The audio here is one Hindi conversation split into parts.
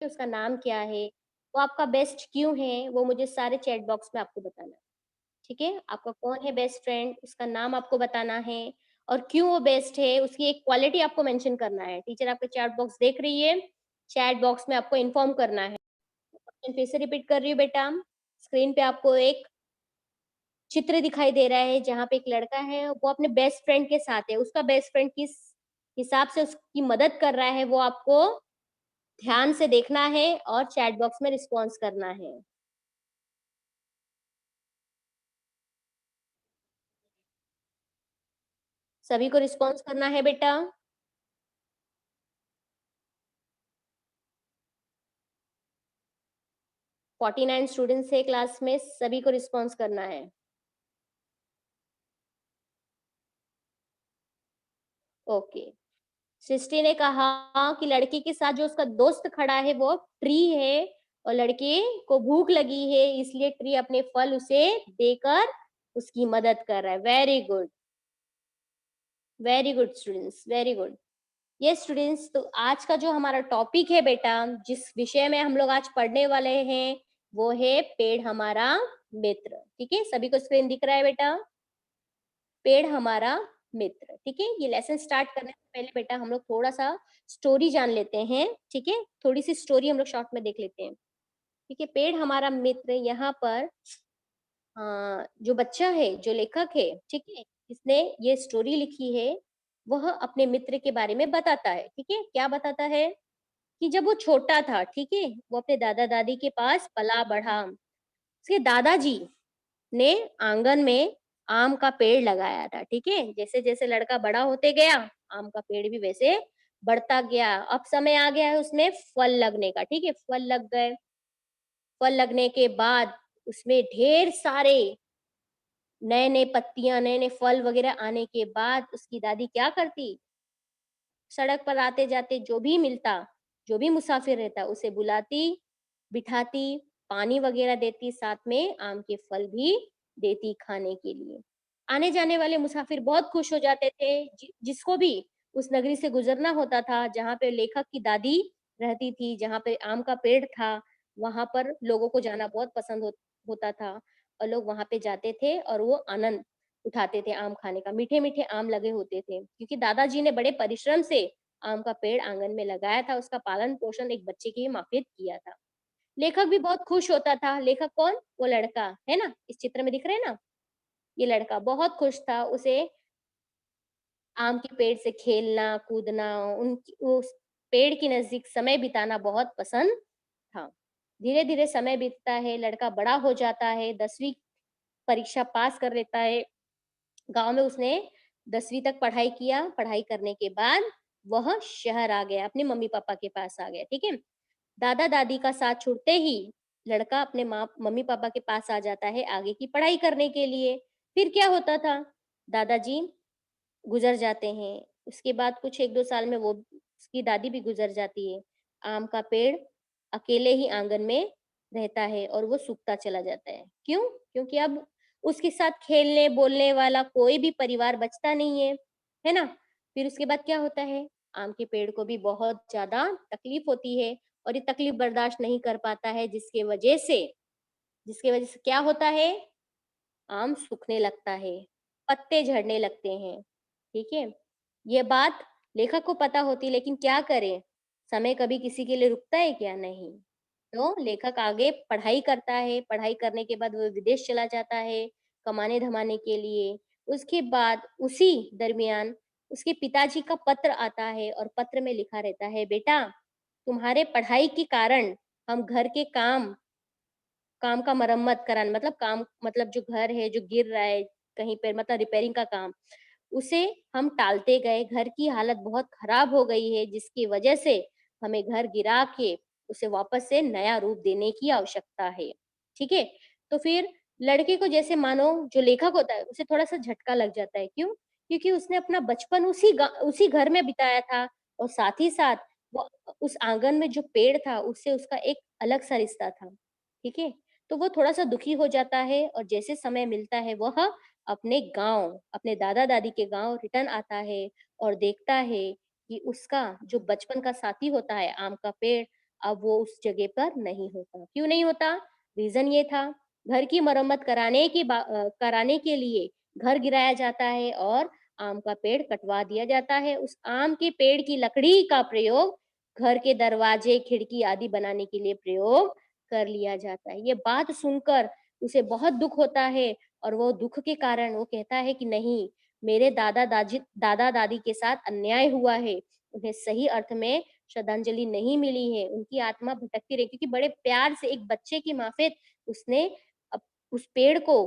उसका नाम क्या है, वो आपका बेस्ट क्यों है, वो मुझे सारे चैट बॉक्स में आपको बताना है, ठीक है? आपका कौन है बेस्ट फ्रेंड, उसका नाम आपको बताना है और क्यों वो बेस्ट है, उसकी एक क्वालिटी आपको मेंशन करना है। टीचर आपका चैट बॉक्स देख रही है, चैट बॉक्स में आपको इन्फॉर्म करना है। क्वेश्चन फिर से रिपीट कर रही हूँ बेटा, स्क्रीन पे आपको एक चित्र दिखाई दे रहा है जहाँ पे एक लड़का है, वो अपने बेस्ट फ्रेंड के साथ है। उसका बेस्ट फ्रेंड किस हिसाब से उसकी मदद कर रहा है, वो आपको ध्यान से देखना है और चैट बॉक्स में रिस्पॉन्स करना है। सभी को रिस्पॉन्स करना है बेटा। 49 स्टूडेंट्स है क्लास में, सभी को रिस्पॉन्स करना है। ओके। सृष्टि ने कहा कि लड़की के साथ जो उसका दोस्त खड़ा है वो ट्री है और लड़के को भूख लगी है, इसलिए ट्री अपने फल उसे देकर उसकी मदद कर रहा है। Very good, very good students, very good. ये स्टूडेंट्स, तो आज का जो हमारा टॉपिक है बेटा, जिस विषय में हम लोग आज पढ़ने वाले हैं, वो है पेड़ हमारा मित्र। ठीक है, सभी को स्क्रीन दिख रहा है बेटा? पेड़ हमारा मित्र। ठीक है, ये लेसन स्टार्ट करने से पहले बेटा हम लोग थोड़ा सा स्टोरी जान लेते हैं। ठीक है, थोड़ी सी स्टोरी हम लोग शॉर्ट में देख लेते हैं। ठीक है, पेड़ हमारा मित्र यहाँ पर जो बच्चा है, जो लेखक है, ठीक है, जिसने ये स्टोरी लिखी है, वह अपने मित्र के बारे में बताता है। ठीक है, क्या बताता है कि जब वो छोटा था, ठीक है, वो अपने दादा दादी के पास पला बढ़ा। उसके दादाजी ने आंगन में आम का पेड़ लगाया था। ठीक है, जैसे जैसे लड़का बड़ा होते गया, आम का पेड़ भी वैसे बढ़ता गया। अब समय आ गया है उसमें फल लगने का। ठीक है, फल लग गए। फल लगने के बाद उसमें ढेर सारे नए नए पत्तियां, नए नए फल वगैरह आने के बाद उसकी दादी क्या करती, सड़क पर आते जाते जो भी मिलता, जो भी मुसाफिर रहता, उसे बुलाती, बिठाती, पानी वगैरह देती, साथ में आम के फल भी देती खाने के लिए। आने जाने वाले मुसाफिर बहुत खुश हो जाते थे। जिसको भी उस नगरी से गुजरना होता था, जहाँ पे लेखक की दादी रहती थी, जहाँ पे आम का पेड़ था, वहां पर लोगों को जाना बहुत पसंद होता था और लोग वहां पे जाते थे और वो आनंद उठाते थे आम खाने का। मीठे मीठे आम लगे होते थे, क्योंकि दादाजी ने बड़े परिश्रम से आम का पेड़ आंगन में लगाया था, उसका पालन पोषण एक बच्चे की माफिक किया था। लेखक भी बहुत खुश होता था। लेखक कौन? वो लड़का है ना, इस चित्र में दिख रहे हैं ना, ये लड़का बहुत खुश था। उसे आम के पेड़ से खेलना, कूदना, उनकी उस पेड़ के नजदीक समय बिताना बहुत पसंद था। धीरे धीरे समय बीतता है, लड़का बड़ा हो जाता है, 10वीं परीक्षा पास कर लेता है। गाँव में उसने 10वीं तक पढ़ाई किया, पढ़ाई करने के बाद वह शहर आ गया, अपने मम्मी-पापा के पास आ गया, ठीक है? दादा-दादी का साथ छूटते ही लड़का अपने माँ मम्मी-पापा के पास आ जाता है आगे की पढ़ाई करने के लिए। फिर क्या होता था? दादाजी गुज़र जाते हैं, उसके बाद कुछ 1-2 साल में वो उसकी दादी भी गुज़र जाती है। आम का पेड़ अकेले ही आँगन में रहता है और वो सूखता चला जाता है। क्यों? क्योंकि अब उसके साथ खेलने, बोलने वाला कोई भी परिवार बचता नहीं है ना? फिर उसके बाद क्या होता है? आम के पेड़ को भी बहुत ज़्यादा तकलीफ़ होती है और ये तकलीफ़ बर्दाश्त नहीं कर पाता है, जिसकी वजह से क्या होता है? आम सूखने लगता है, पत्ते झड़ने लगते हैं, ठीक है? ये बात लेखक को पता होती है, लेकिन क्या करें? समय कभी किसी के लिए रुकता है क्या? नहीं। तो लेखक आगे पढ़ाई करता है, पढ़ाई करने के बाद वो विदेश चला जाता है, कमाने-धमाने के लिए। उसके बाद उसी दरमियान उसके पिताजी का पत्र आता है और पत्र में लिखा रहता है, "बेटा, तुम्हारे पढ़ाई के कारण हम घर के काम का मरम्मत कराना, मतलब काम, मतलब जो घर है, जो गिर रहा है कहीं पे, मतलब रिपेयरिंग का काम, उसे हम टालते गए। घर की हालत बहुत खराब हो गई है, जिसकी वजह से हमें घर गिरा के उसे वापस से नया रूप देने की आवश्यकता है।" ठीक है? तो फिर लड़के को जैसे मानो जो लेखक होता है, उसे थोड़ा-सा झटका लग जाता है। क्यों? क्योंकि उसने अपना बचपन उसी घर में बिताया था और साथ ही साथ वो उस आँगन में जो पेड़ था, उससे उसका एक अलग-सा रिश्ता था। ठीक है? तो वो थोड़ा-सा दुखी हो जाता है और जैसे समय मिलता है, वह अपने गाँव, अपने दादा-दादी के गाँव रिटर्न आता है और देखता है कि उसका जो बचपन का साथी होता है, आम का पेड़, अब वो उस जगह पर नहीं होता। क्यों नहीं होता? रीज़न ये था, घर की मरम्मत कराने के लिए घर गिराया जाता है और आम का पेड़ कटवा दिया जाता है। उस आम के पेड़ की लकड़ी का प्रयोग घर के दरवाजे, खिड़की आदि बनाने के लिए प्रयोग कर लिया जाता है। ये बात सुनकर उसे बहुत दुःख होता है और वो दुःख के कारण वो कहता है कि नहीं, मेरे दादा-दादी के साथ अन्याय हुआ है। उन्हें सही अर्थ में श्रद्धांजलि नहीं मिली है। उनकी आत्मा भटकती रही क्योंकि बड़े प्यार से एक बच्चे की माफ़िक उसने अप उस पेड़ को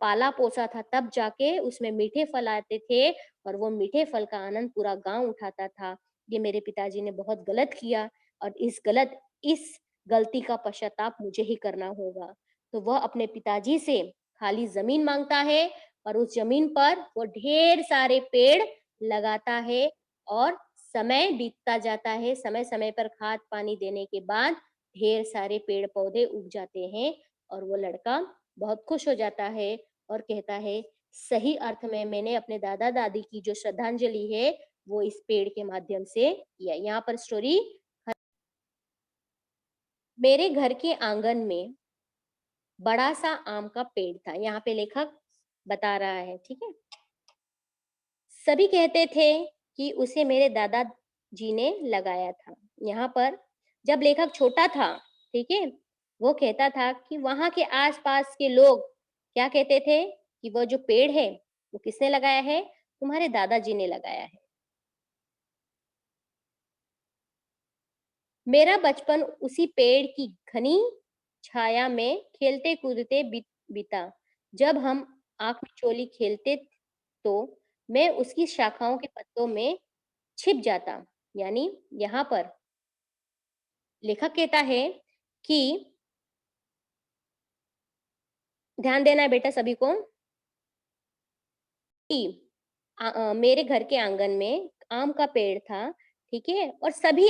पाला-पोसा था, तब जाके उसमें मीठे फल आते थे और वो मीठे फल का आनंद पूरा गाँव उठाता था। ये मेरे पिताजी ने बहुत गलत किया और इस गलती का पश्चाताप मुझे ही करना होगा। तो वह अपने पिताजी से खाली ज़मीन माँगता है और उस ज़मीन पर वो ढेर सारे पेड़ लगाता है और समय बीतता जाता है। समय-समय पर खाद-पानी देने के बाद ढेर सारे पेड़-पौधे उग जाते हैं और वो लड़का बहुत खुश हो जाता है और कहता है, सही अर्थ में मैंने अपने दादा-दादी की जो श्रद्धांजलि है, वो इस पेड़ के माध्यम से किया। यहाँ पर स्टोरी मेरे घर के आंगन में बड़ा-सा आम का पेड़ था। यहाँ पे लेखक बता रहा है, ठीक है? सभी कहते थे कि उसे मेरे दादाजी ने लगाया था। यहाँ पर जब लेखक छोटा था, ठीक है? वो कहता था कि वहाँ के आस-पास के लोग क्या कहते थे कि वो जो पेड़ है, वो किसने लगाया है? तुम्हारे दादाजी ने लगाया है। मेरा बचपन उसी पेड़ की घनी छाया में खेलते-कूदते बीता। जब हम आँख मिचोली खेलते तो मैं उसकी शाखाओं के पत्तों में छिप जाता। यानी यहाँ पर लेखक कहता है कि ध्यान देना है बेटा सभी को कि मेरे घर के आंगन में आम का पेड़ था, ठीक है? और सभी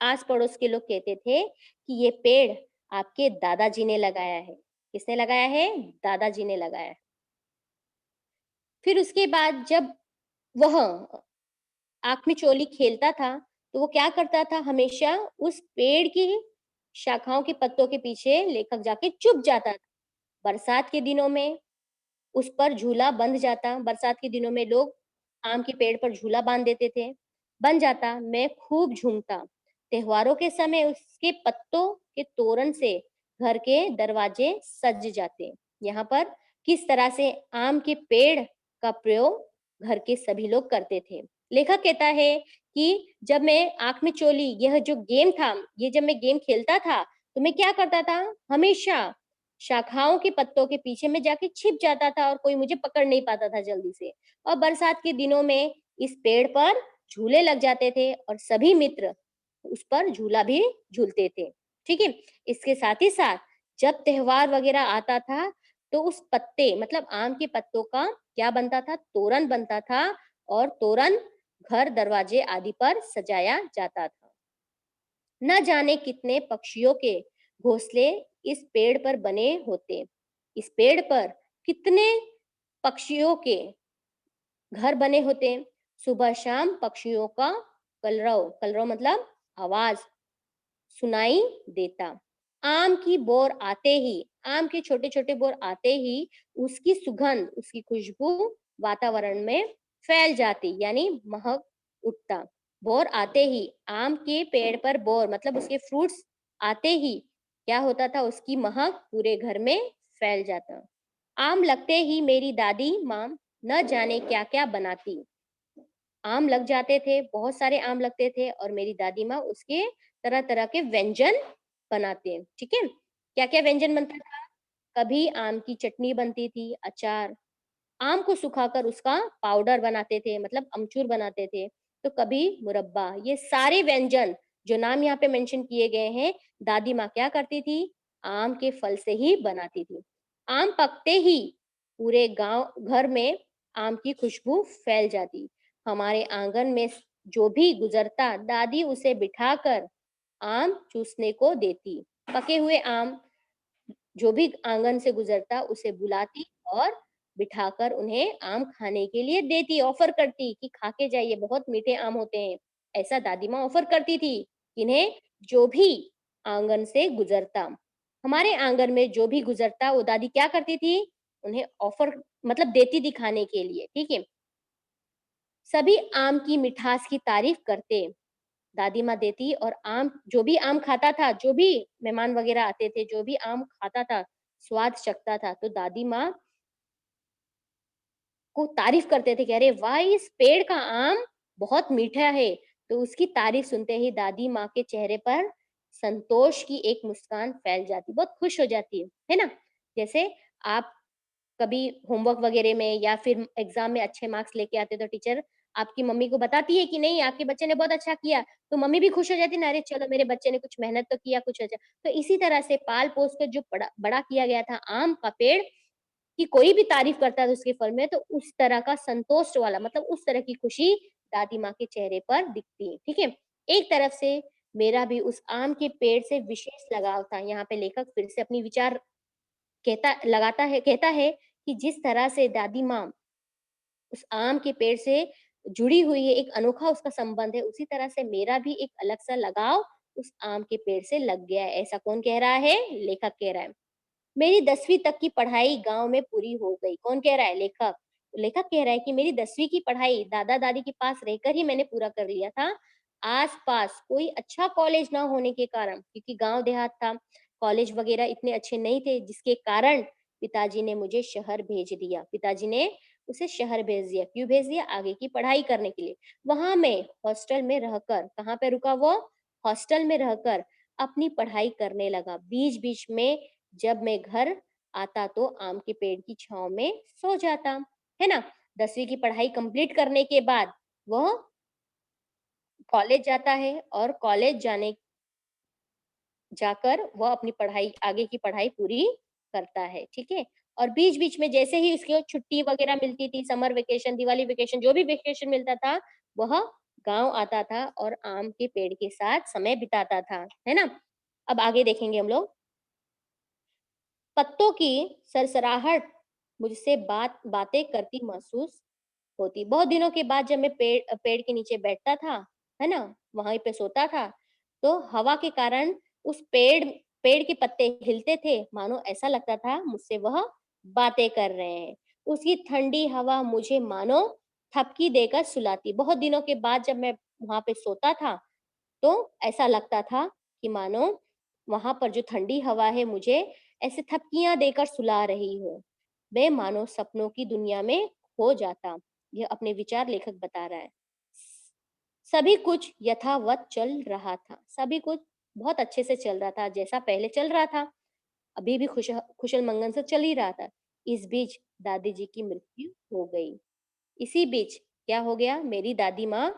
आस-पड़ोस के लोग कहते थे कि ये पेड़ आपके दादाजी ने लगाया है। किसने लगाया है? दादाजी ने लगाया है। फिर उसके बाद जब वह आँख में चोली खेलता था, तो वो क्या करता था हमेशा उस पेड़ की शाखाओं के पत्तों के पीछे लेखक जाके छुप जाता था। बरसात के दिनों में उस पर झूला बंध जाता, बरसात के दिनों में लोग आम के पेड़ पर झूला बाँध देते थे, बन जाता, मैं खूब झूमता। त्योहारों के समय उसके पत्तों के तोरण से घर के दरवाजे सज जाते। यहाँ पर किस तरह से आम के पेड़ का प्रयोग घर के सभी लोग करते थे। लेखक कहता है कि जब मैं आँख में चोली यह जो गेम था, ये जब मैं गेम खेलता था, तो मैं क्या करता था, हमेशा शाखाओं के पत्तों के पीछे मैं जाके छिप जाता था और कोई मुझे पकड़ नहीं पाता था जल्दी से। और बरसात के दिनों में इस पेड़ पर झूले लग जाते थे और सभी मित्र उस पर झूला भी झूलते थे, ठीक है? इसके साथ ही साथ जब त्योहार वगैरह आता था, तो उस पत्ते मतलब आम के पत्तों का क्या बनता था? तोरण बनता था और तोरण घर, दरवाजे आदि पर सजाया जाता था। न जाने कितने पक्षियों के घोंसले इस पेड़ पर बने होते। इस पेड़ पर कितने पक्षियों के घर बने होते। सुबह शाम पक्षियों का कलरव, कलरव मतलब आवाज सुनाई देता। आम की बोर आते ही, आम के छोटे-छोटे बोर आते ही उसकी सुगंध, उसकी खुशबू वातावरण में फैल जाती, यानी महक उठता। बोर आते ही आम के पेड़ पर बोर मतलब उसके फ्रूट्स आते ही क्या होता था उसकी महक पूरे घर में फैल जाता। आम लगते ही मेरी दादी माँ न जाने क्या-क्या बनाती। आम लग जाते थे, बहुत सारे आम लगते थे और मेरी दादी माँ उसके तरह-तरह के व्यंजन बनाते हैं, ठीक है? क्या-क्या व्यंजन बनता था? कभी आम की चटनी बनती थी, अचार, आम को सुखाकर उसका पाउडर बनाते थे मतलब अमचूर बनाते थे, तो कभी मुरब्बा। ये सारे व्यंजन जो नाम यहाँ पे मेंशन किए गए हैं, दादी माँ क्या करती थी? आम के फल से ही बनाती थी। आम पकते ही पूरे गाँव घर में आम की खुशबू फैल जाती। हमारे आंगन में जो भी गुजरता, दादी उसे बिठाकर आम चूसने को देती। पके हुए आम जो भी आंगन से गुजरता उसे बुलाती और बिठाकर उन्हें आम खाने के लिए देती, ऑफर करती कि खा के जाइए बहुत मीठे आम होते हैं। ऐसा दादी माँ ऑफर करती थी। किन्हें? जो भी आंगन से गुजरता, हमारे आंगन में जो भी गुजरता वो दादी क्या करती थी, उन्हें ऑफर मतलब देती थी खाने के लिए, ठीक है। सभी आम की मिठास की तारीफ करते, दादी माँ देती और आम जो भी आम खाता था, जो भी मेहमान वगैरह आते थे, जो भी आम खाता था, स्वाद चखता था, तो दादी माँ को तारीफ करते थे कि अरे वाह! इस पेड़ का आम बहुत मीठा है। तो उसकी तारीफ सुनते ही दादी माँ के चेहरे पर संतोष की एक मुस्कान फैल जाती, बहुत खुश हो जाती है ना? जैसे आप कभी होमवर्क वगैरह में या फिर एग्ज़ाम में अच्छे मार्क्स लेके आते हो तो टीचर आपकी मम्मी को बताती है कि नहीं आपके बच्चे ने बहुत अच्छा किया, तो मम्मी भी खुश हो जाती है ना, अरे चलो मेरे बच्चे ने कुछ मेहनत तो किया, कुछ अच्छा। तो इसी तरह से पाल-पोस कर जो बड़ा बड़ा किया गया था आम का पेड़ कि कोई भी तारीफ करता है उसके फल में, तो उस तरह का संतोष वाला मतलब उस तरह की खुशी दादी माँ के चेहरे पर दिखती है, ठीक है? एक तरफ से मेरा भी उस आम के पेड़ से विशेष लगाव था। यहाँ पे लेखक फिर से अपनी विचार कहता है कि जिस तरह से दादी माँ उस आम के पेड़ से जुड़ी हुई है, एक अनोखा उसका संबंध है, उसी तरह से मेरा भी एक अलग-सा लगाव उस आम के पेड़ से लग गया है। ऐसा कौन कह रहा है? लेखक कह रहा है। मेरी 10वीं तक की पढ़ाई गाँव में पूरी हो गई। कौन कह रहा है? लेखक। लेखक कह रहा है कि मेरी 10वीं की पढ़ाई दादा-दादी के पास रहकर ही मैंने पूरा कर लिया था। आस-पास कोई अच्छा कॉलेज ना होने के कारण क्योंकि गाँव देहात था, कॉलेज वगैरह इतने अच्छे नहीं थे जिसके कारण पिताजी ने मुझे शहर भेज दिया। पिताजी ने उसे शहर भेज दिया। क्यों भेज दिया? आगे की पढ़ाई करने के लिए। वहाँ मैं हॉस्टल में रहकर कहाँ पे रुका वो? हॉस्टल में रहकर अपनी पढ़ाई करने लगा। बीच-बीच में जब मैं घर आता तो आम के पेड़ की छाँव में सो जाता, है ना? 10वीं की पढ़ाई कंप्लीट करने के बाद वह कॉलेज जाता है और कॉलेज जाकर वह अपनी पढ़ाई आगे की पढ़ाई पूरी करता है, ठीक है? और बीच-बीच में जैसे ही उसको छुट्टी वगैरह मिलती थी, समर वेकेशन, दिवाली वेकेशन, जो भी वेकेशन मिलता था, वह गाँव आता था और आम के पेड़ के साथ समय बिताता था, है ना? अब आगे देखेंगे हम लोग। पत्तों की सरसराहट मुझसे बातें करती महसूस होती। बहुत दिनों के बाद जब मैं पेड़ के नीचे बैठता था, है ना? वहीं पे सोता था, तो हवा के कारण उस पेड़ के पत्ते हिलते थे, मानो ऐसा लगता था मुझसे वह बातें कर रहे हैं। उसकी ठंडी हवा मुझे मानो थपकी देकर सुलाती। बहुत दिनों के बाद जब मैं वहाँ पे सोता था, तो ऐसा लगता था कि मानो वहाँ पर जो ठंडी हवा है मुझे ऐसे थपकियाँ देकर सुला रही हो। मैं मानो सपनों की दुनिया में खो जाता। यह अपने विचार लेखक बता रहा है। सभी कुछ यथावत चल रहा था। सभी कुछ बहुत अच्छे से चल रहा था, जैसा पहले चल रहा था। अभी भी कुशल-मंगल से चल ही रहा था। इस बीच दादी जी की मृत्यु हो गई। इसी बीच क्या हो गया? मेरी दादी माँ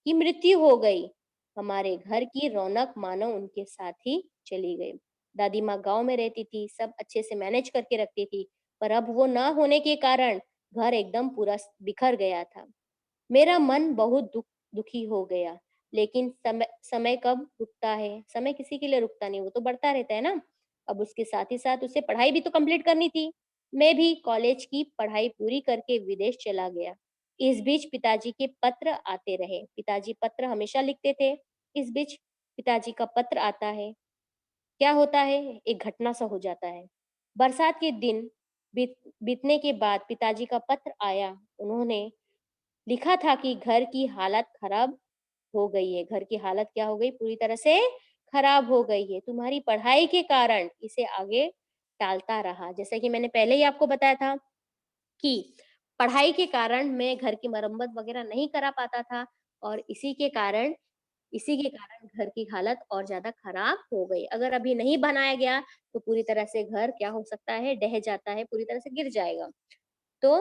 की मृत्यु हो गई। हमारे घर की रौनक मानो उनके साथ ही चली गई। दादी माँ गाँव में रहती थी, सब अच्छे से मैनेज करके रखती थी, पर अब वो ना होने के कारण घर एकदम पूरा बिखर गया था। मेरा मन बहुत दुखी हो गया, लेकिन समय कब रुकता है? समय किसी के लिए रुकता नहीं, वो तो बढ़ता रहता है ना। अब उसके साथ ही साथ उसे पढ़ाई भी तो कंप्लीट करनी थी। मैं भी कॉलेज की पढ़ाई पूरी करके विदेश चला गया। इस बीच पिताजी के पत्र आते रहे। पिताजी पत्र हमेशा लिखते थे। इस बीच पिताजी का पत्र आता है। क्या होता है? एक घटना सा हो जाता है। बरसात के दिन बीतने के बाद पिताजी का पत्र आया। उन्होंने लिखा था कि घर की हालत खराब हो गई है। घर की हालत क्या हो गई? पूरी तरह से खराब हो गई है। तुम्हारी पढ़ाई के कारण इसे आगे टालता रहा। जैसा कि मैंने पहले ही आपको बताया था कि पढ़ाई के कारण मैं घर की मरम्मत वगैरह नहीं करा पाता था और इसी के कारण घर की हालत और ज़्यादा खराब हो गई। अगर अभी नहीं बनाया गया तो पूरी तरह से घर क्या हो सकता है? ढह जाता है, पूरी तरह से गिर जाएगा। तो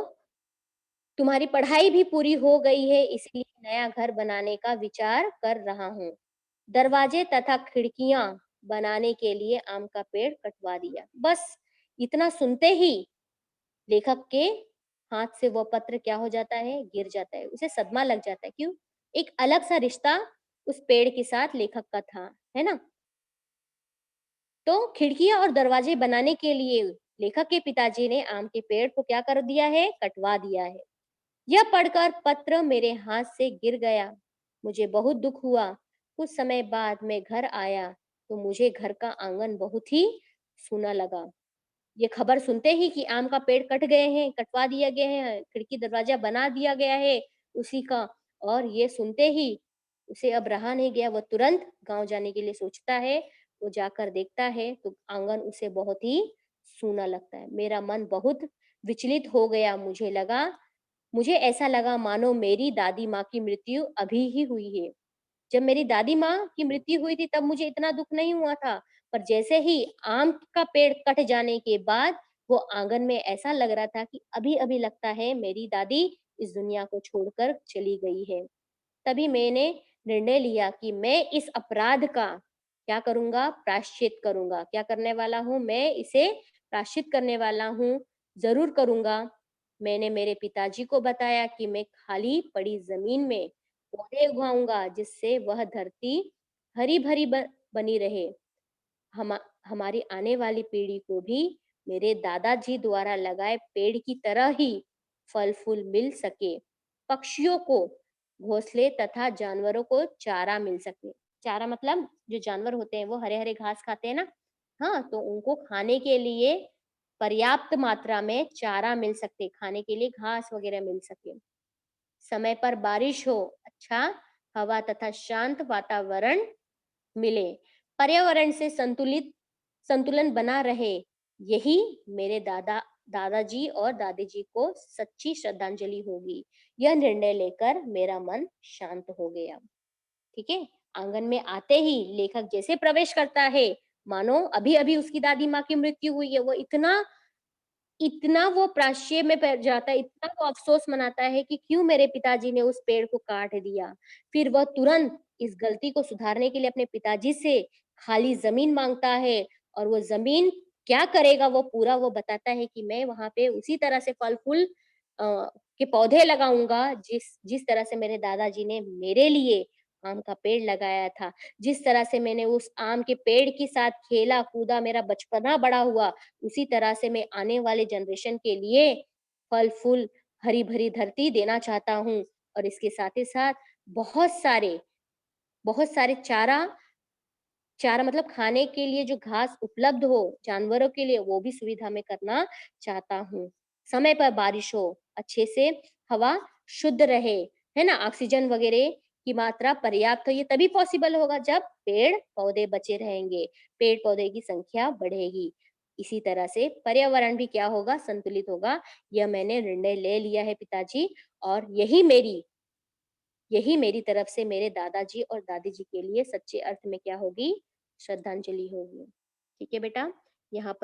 तुम्हारी पढ़ाई भी पूरी हो गई है इसलिए नया घर बनाने का विचार कर रहा हूँ। दरवाजे तथा खिड़कियाँ बनाने के लिए आम का पेड़ कटवा दिया। बस इतना सुनते ही लेखक के हाथ से वो पत्र क्या हो जाता है? गिर जाता है। उसे सदमा लग जाता है। क्यों? एक अलग-सा रिश्ता उस पेड़ के साथ लेखक का था, है ना? तो खिड़कियाँ और दरवाजे बनाने के लिए लेखक के पिताजी ने आम के पेड़ को क्या कर दिया है? कटवा दिया है। यह पढ़कर पत्र मेरे हाथ से गिर गया। मुझे बहुत दुःख हुआ। कुछ समय बाद मैं घर आया तो मुझे घर का आंगन बहुत ही सूना लगा। ये खबर सुनते ही कि आम का पेड़ कट गए हैं, कटवा दिया गया है, खिड़की दरवाजा बना दिया गया है उसी का, और ये सुनते ही उसे अब रहा नहीं गया, वो तुरंत गाँव जाने के लिए सोचता है। वो जाकर देखता है तो आंगन उसे बहुत ही सूना लगता है। मेरा मन बहुत विचलित हो गया, मुझे ऐसा लगा मानो मेरी दादी माँ की मृत्यु अभी ही हुई है। जब मेरी दादी माँ की मृत्यु हुई थी तब मुझे इतना दुःख नहीं हुआ था, पर जैसे ही आम का पेड़ कट जाने के बाद वो आँगन में ऐसा लग रहा था कि अभी-अभी लगता है मेरी दादी इस दुनिया को छोड़कर चली गई है। तभी मैंने निर्णय लिया कि मैं इस अपराध का क्या करूँगा? प्रायश्चित करूँगा। क्या करने वाला हूँ? मैं इसे प्रायश्चित करने वाला हूँ, ज़रूर करूँगा। मैंने मेरे पिताजी को बताया कि मैं खाली पड़ी ज़मीन में पौधे उगाऊँगा जिससे वह धरती हरी-भरी बनी रहे। हमा हमारी आने वाली पीढ़ी को भी मेरे दादाजी द्वारा लगाए पेड़ की तरह ही फल-फूल मिल सके। पक्षियों को घोंसले तथा जानवरों को चारा मिल सके। चारा मतलब जो जानवर होते हैं वो हरे-हरे घास खाते हैं ना? हाँ, तो उनको खाने के लिए पर्याप्त मात्रा में चारा मिल सके, खाने के लिए घास वगैरह मिल सके। समय पर बारिश हो, अच्छा हवा तथा शांत वातावरण मिले, पर्यावरण से संतुलन बना रहे, यही मेरे दादाजी और दादी जी को सच्ची श्रद्धांजलि होगी। यह निर्णय लेकर मेरा मन शांत हो गया। ठीक है? आंगन में आते ही लेखक जैसे प्रवेश करता है, मानो अभी-अभी उसकी दादी माँ की मृत्यु हुई है, वो इतना इतना वो प्राश्चय में पड़ जाता है, इतना वो अफ़सोस मनाता है कि क्यों मेरे पिताजी ने उस पेड़ को काट दिया। फिर वह तुरंत इस गलती को सुधारने के लिए अपने पिताजी से खाली ज़मीन माँगता है, और वो ज़मीन क्या करेगा वो पूरा वो बताता है कि मैं वहाँ पे उसी तरह से फल-फूल के पौधे लगाऊँगा जिस जिस तरह से मेरे दादाजी ने मेरे लिए आम का पेड़ लगाया था। जिस तरह से मैंने उस आम के पेड़ के साथ खेला-कूदा, मेरा बचपना बड़ा हुआ, उसी तरह से मैं आने वाले जनरेशन के लिए फल-फूल, हरी-भरी धरती देना चाहता हूँ, और इसके साथ ही साथ बहुत सारे बहुत सारे चारा चारा मतलब खाने के लिए जो घास उपलब्ध हो जानवरों के लिए, वो भी सुविधा मैं करना चाहता हूँ। समय पर बारिश हो, अच्छे से हवा शुद्ध रहे, है ना? ऑक्सीजन वगैरह की मात्रा पर्याप्त हो, ये तभी पॉसिबल होगा जब पेड़-पौधे बचे रहेंगे, पेड़-पौधे की संख्या बढ़ेगी। इसी तरह से पर्यावरण भी क्या होगा? संतुलित होगा। यह मैंने निर्णय ले लिया है पिताजी, और यही मेरी तरफ से मेरे दादाजी और दादी जी के लिए सच्चे अर्थ में क्या होगी? श्रद्धांजलि होगी। ठीक है बेटा? यहाँ पर